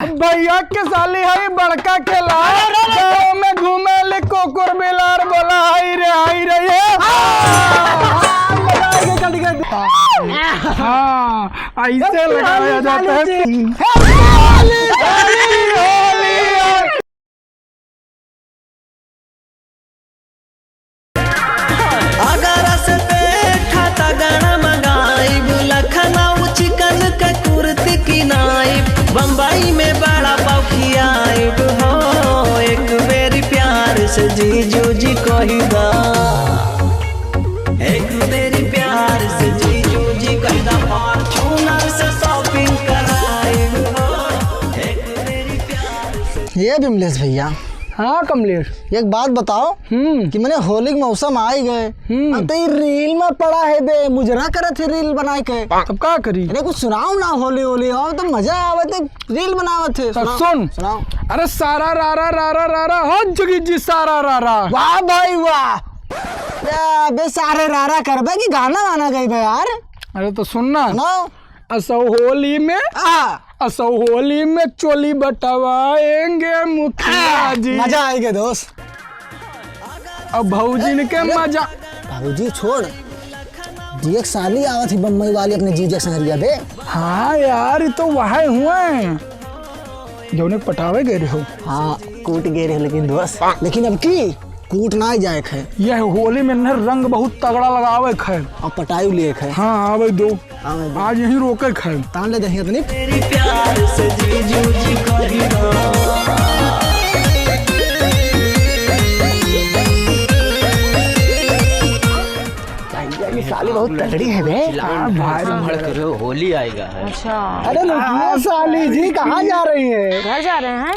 भैया के साली है बड़का खेला गाँव में घूमे ले कोकुर बिलार बोला हाई रे ये हाँ ऐसे लगाया जाता है। अगर से खाता गाना मंगाई लखनऊ चिकन के कुर्ती किनाई बम्बई में बड़ा पौखियाई हो एक बेरी प्यार से जीजू जी कहिदा एक बेरी प्यार से जीजू जी कहिदा फॉर्च्यूनर से शॉपिंग कराई हो एक बेरी प्यार से। ये विमलेश भैया, हाँ कमलेश, एक बात बताओ कि मैंने होली के मौसम आ ही गए अब तो ये रील में पड़ा है बे मुजरा करे थे रील बनाए के अब क्या करी। अरे कुछ सुनाओ ना होली होली और तो मजा आवे थे रील बनावे थे सुनाओ। अरे सारा रारा रारा रारा हो जगी जी सारा रारा। वाह भाई वाह बे सारे रारा कर बे कि गाना गाना गई बे यार। अरे तो सुनना सुनाओ। असो होली में चोली बटवाएंगे मुखिया जी। मजा आएगा दोस्त। अब भौजी के मजा भाजी छोड़ जी एक साली आवा थी बम्बई वाली अपने जीजा संगरिया बे। हाँ यार ये तो वहाँ हुए जो ने पटावे गए हो। हाँ कूट गए रहे लेकिन दोस्त लेकिन अब की कूट ना ही जाए खे यह होली में न रंग बहुत तगड़ा लगावे खे और पटायु लिए खे। हाँ हाँ भाई दो आज यहीं रोके खे तान ले दही अपनी तेरी प्यार से जीजू जी कहिदा साली बहुत तगड़ी है बे। होली आएगा है। अच्छा अरे साली जी कहाँ जा रही है। घर जा रहे हैं।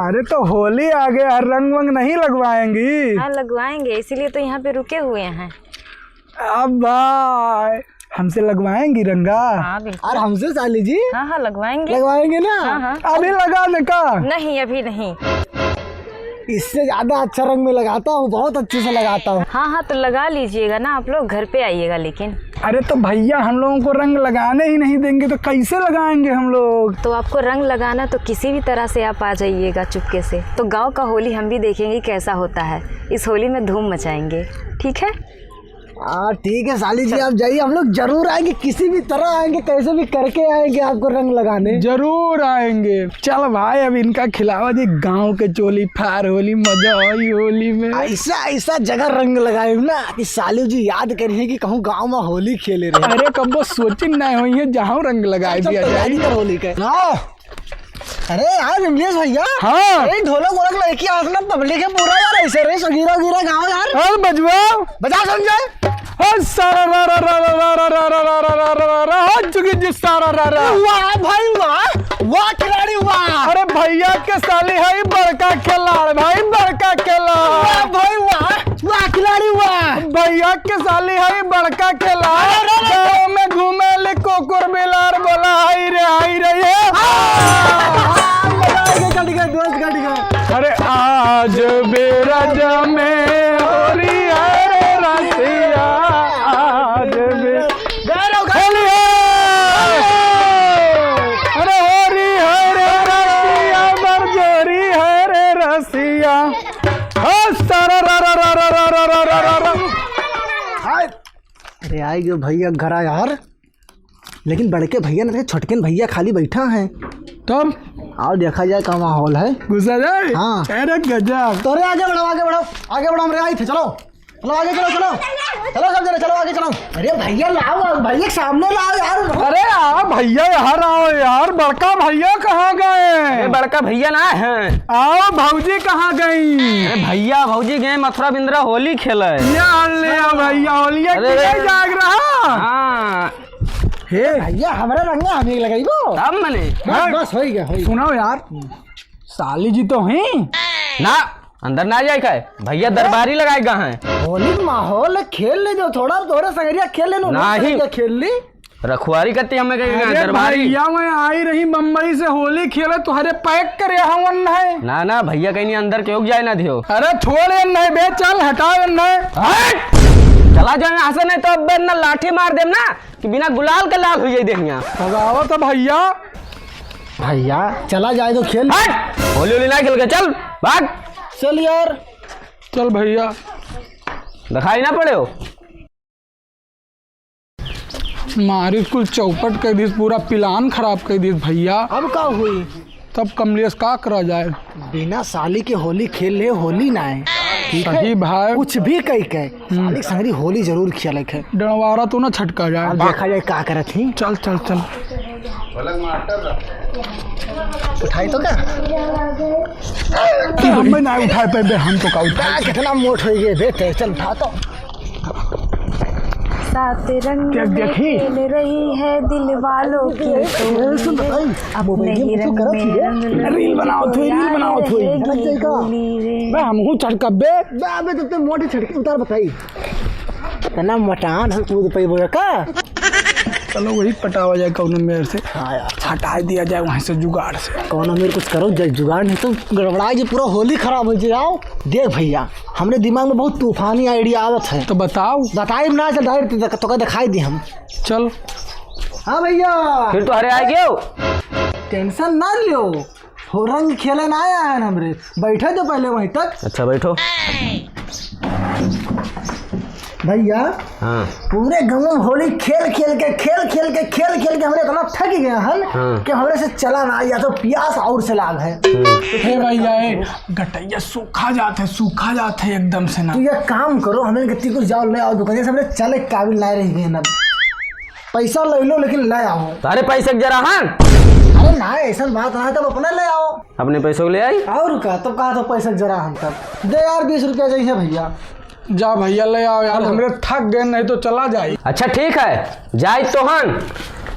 अरे तो होली आ गया रंग वंग नहीं लगवाएंगी। हाँ लगवाएंगे इसीलिए तो यहाँ पे रुके हुए हैं। अब भाई हमसे लगवाएंगी रंगा। हाँ बिल्कुल। और हमसे साली जी हाँ लगवाएंगे। लगवाएंगे ना। हाँ। अभी लगाने का नहीं अभी नहीं। इससे ज्यादा अच्छा रंग में लगाता हूँ बहुत अच्छे से लगाता हूँ। हाँ तो लगा लीजिएगा ना आप लोग घर पे आइएगा लेकिन। अरे तो भैया हम लोगों को रंग लगाने ही नहीं देंगे तो कैसे लगाएंगे हम लोग। तो आपको रंग लगाना तो किसी भी तरह से आप आ जाइएगा चुपके से। तो गांव का होली हम भी देखेंगे कैसा होता है। इस होली में धूम मचाएंगे ठीक है। हाँ ठीक है साली जी आप जाइए हम लोग जरूर आएंगे किसी भी तरह आएंगे कैसे भी करके आएंगे आपको रंग लगाने। जरूर आएंगे। चल भाई अब इनका खिलावा दी गांव के चोली फार होली मजा आई होली में। ऐसा ऐसा जगह रंग लगाए ना कि साली जी याद करिए कि कहूँ गांव में होली खेले रहे। अरे कब वो सोची नहीं हुई है जहाँ रंग लगाए दिया जाए होली का। अरे यार विमलेश भैया। हाँ अरे ढोलक वोलक लड़की आसना पब्लिक है पूरा यार ऐसे रे सगीरा गिरा गाँव यार। और बजवाओ बजा समझे। सारा रा रा रा रा रा रा रा रा रा रा रा रा रा रा हो चुकी जी सारा रा रा। वाह भाई वाह खिलाड़ी वाह। अरे भैया के साली है बड़का खिलाड़ भाई बड़का खिलाड़। वाह भाई वाह खिलाड़ी वाह। भैया के साली है बड़का खिलाड़ गाँव में घूमे ले कोकुर बिलार बोला हाई रे ये अरे आज बेरज में होली है रे रसिया आज होली है। अरे होली है रे रसिया बरजोरी है रे रसिया सारा रा रा रा रा रा रा रा रा रा। अरे आएगे भैया घर यार लेकिन बड़के भैया नहीं छोटके भैया खाली बैठा है तब और देखा जाए का माहौल है। गुस्सा जाए। हाँ अरे गजब। तो आगे बढ़ो हम आए थे चलो आगे चलो सब जने चलो आगे चलो। अरे भैया लाओ भैया सामने लाओ यार। अरे आओ भैया यहाँ आओ यार बड़का भैया कहाँ गए। बड़का भैया ना है। आओ भौजी कहाँ गई। अरे भैया भौजी गए मथुरा बिंद्रा होली खेले। भैया होली जाग रहा। हाँ हे भैया हमारा रंग हमें लगाई वो अब मने बस हो गया। सुनाओ यार साली जी तो हैं ना अंदर ना जाए खाए भैया दरबारी लगाएगा है। होली का माहौल खेल ले जो थोड़ा संगरिया खेल ले नहीं खेल ली रखवारी करती हमें कहीं दरबारी। भैया मैं आई रही मुंबई से होली खेले तुम्हारे पैक करे हवन है ना भैया कहीं नहीं अंदर क्यों जाए ना दियो। अरे छोड़े नहीं बे चल हटाओ नहीं चला जाए यहाँ से नहीं तो अब ना लाठी मार देम ना कि बिना गुलाल के लाल हो जाए देखिया। भगाओ तो भैया भैया चला जाए तो खेल। हट होली होली ना खेल के चल भाग। चल यार। चल भैया। दिखाई ना पड़े हो। मारी कुल चौपट कर दी, पूरा प्लान खराब कर दी भैया। अब का हुई? तब कमलेश का करा जाए। बिना साली के होली खेल ले, होली ना है। सही भाई। कुछ भी कही के साली संगरी होली जरूर खेल है। डरवारा तो ना छटका जाए। अब देखा जाए का करत ही। चल चल चल। उठाई तो क्या हमें ना उठाए पे बे, हम तो का उठाए। कितना मोट हो गए बेटे। चल उठा तो। सात रंग क्या में देखी? खेल रही है दिल वालों की टोली, अपने ही रंग में रंग रील बनाओ थोड़ी, रील बनाओ थोड़ी। बे हमहू चटका बे। अबे तो मोटी छटकी उतार बताई। तना मटान हम कूद पे बोला का। चलो वही पटावा जाए कौन मेरे से। हाँ यार हटा दिया जाए वहाँ से जुगाड़ से। कौन मेरे कुछ करो जुगाड़, नहीं तो गड़बड़ाई जो पूरा होली खराब हो जाओ। देख भैया हमरे दिमाग में बहुत तूफानी आइडिया आवत है। तो बताओ। बताई ना चल डायरेक्ट तो दिखाई दी हम। चल। हाँ भैया फिर तो हरे आ गए हो। टेंशन ना लियो, हो रंग खेले ना आया है हमरे। बैठे तो पहले वहीं तक। अच्छा बैठो। भैया हाँ पूरे गाँव में होली खेल खेल के हमरे इतना थक गए हन कि हमरे से चला ना, या तो प्यास और से लाग है। हे भैया गटैया सूखा जाते है एकदम से ना। तो ये काम करो, हमें गत्ती कुछ जाओ ले आओ दुकान से। हमरे चले काबिल लाए रही गए ना। पैसा ले लो लेकिन ले आओ। तारे पैसे के जरा। हाँ अरे ना ऐसा बात ना है, तब अपना ले आओ। अपने पैसों को ले आई। और का तब कहा तो पैसा जरा हम तब दे यार 20 रुपया चाहिए भैया। जा भैया ले आओ यार, हमरे थक गए, नहीं तो चला जाए। अच्छा ठीक है जाए तो हन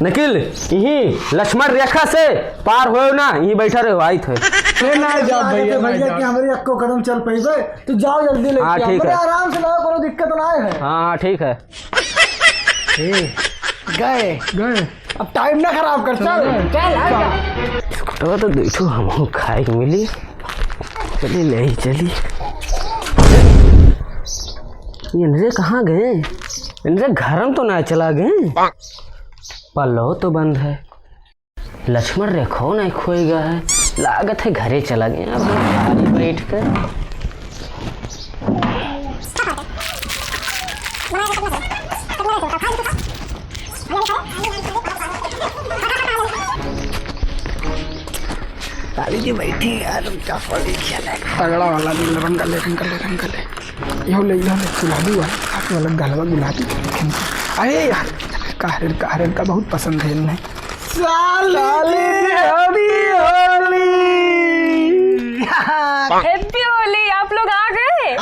निखिल यही लक्ष्मण रेखा से पार हो ना, यही बैठा रहे आई थे। ना जा भैया भैया कि हमारे अक्को कदम चल पैसे तो जाओ जल्दी ले। हाँ, ठीक है। आराम से लाओ, कोई दिक्कत ना है। हाँ ठीक है। गए अब टाइम ना खराब कर। चल तो देखो हम खाए मिली। चलिए ले ही चली। इनसे कहाँ गए? इनसे घर में तो ना चला गए। पल्लो तो बंद है। लक्ष्मण रेखो नहीं खोई गया है। लागत है घरे चला गया। अब बैठ कर जी बैठी यार क्या होली खेलेगा। तगड़ा वाला रंग ले यो ले गुलाबी वाला गलवा गुलाबी। अरे यार काहरे का बहुत पसंद है इन्हें। हैप्पी होली। आप लोग आ गए?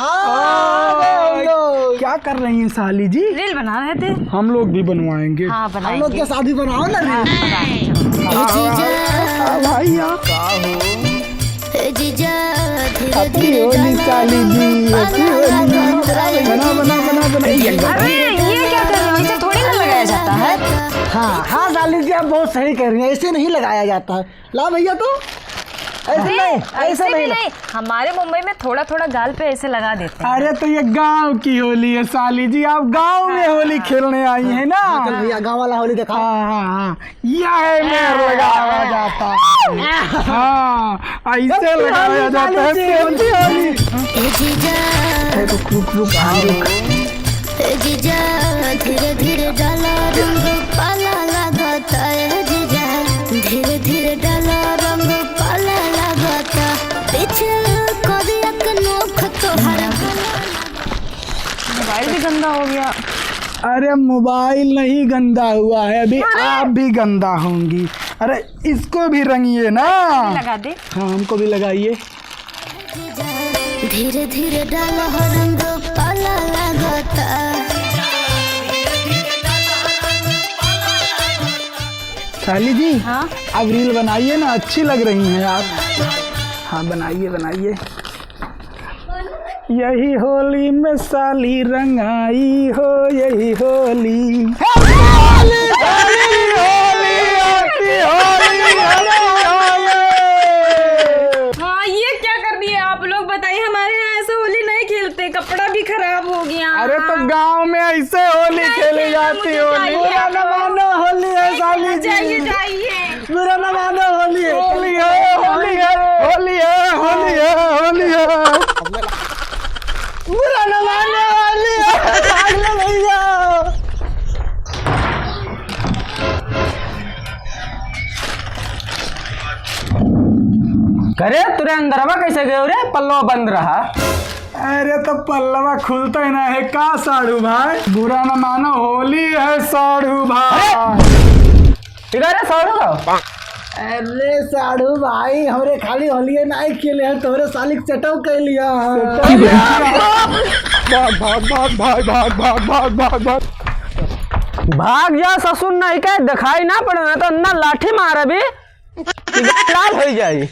क्या कर रही हैं साली जी? रील बना रहे थे। हम लोग भी बनवाएंगे। हाँ हम लोग बनाएंगे। क्या शादी बनाओ ना। भैया जीजा हैप्पी होली साली जी, हैप्पी होली। बना। अरे ये क्या कर रहे हो? इसे थोड़ी ना लगाया जाता है। हाँ साली जी आप बहुत सही कह रही हैं, ऐसे नहीं लगाया जाता है। ला भैया तो ऐसे नहीं, ऐसे भी नहीं। हमारे मुंबई में थोड़ा थोड़ा गाल पे ऐसे लगा देते हैं। अरे तो ये गांव की होली है साली जी, आप गांव में होली खेलने आई हैं ना। चल भैया गाँव वाला होली देखा। हाँ यह मेर लगाया जाता है। हाँ ऐसे लगाया जाता है। जीजा धीरे धीरे डाला रंग पाला लगाता है। जीजा धीरे धीरे डाला रंग पाला लगाता। पीछे कोरिया के नोख तोहरा। मोबाइल भी गंदा हो गया। अरे मोबाइल नहीं गंदा हुआ है, अभी आप भी गंदा होंगी। अरे इसको भी रंगिए ना। लगा दे। हाँ हमको भी लगाइए। धीरे धीरे डाला रंग पाला लगाता। साली जी हाँ अब रील बनाइए ना, अच्छी लग रही हैं आप। हाँ बनाइए। यही होली में साली रंगाई हो, यही होली। हाँ ये क्या कर दिए आप लोग? बताइए हमारे यहाँ ऐसे होली नहीं खेलते, कपड़ा भी खराब हो गया। अरे तो गांव में ऐसे होली खेली जाती होली। बुरा न मानो होली है साली जी, जाइए बुरा न मानो होली। होली है होली है होली है होली है होली है होली है। बुरा न मानने वाली है पागल भैया। करे तुरे अंदरवा कैसे गए रे? पल्लो बंद रहा। अरे तो पल्लवा खुलता ही ना है का साड़ू भाई, बुरा न मानो होली है साड़ू भाई। इधर सौरू अरे साढ़ू भाई हमरे खाली होलिये नहीं खेले हैं, तोरे सालिक चटो कर लिया भाग भाग भाग भाग भाग भाग भाग भाग भाग। भाग जा ससुर नहीं के दिखाई ना पड़े ना तो ना लाठी मार अभी लाल हो जाई।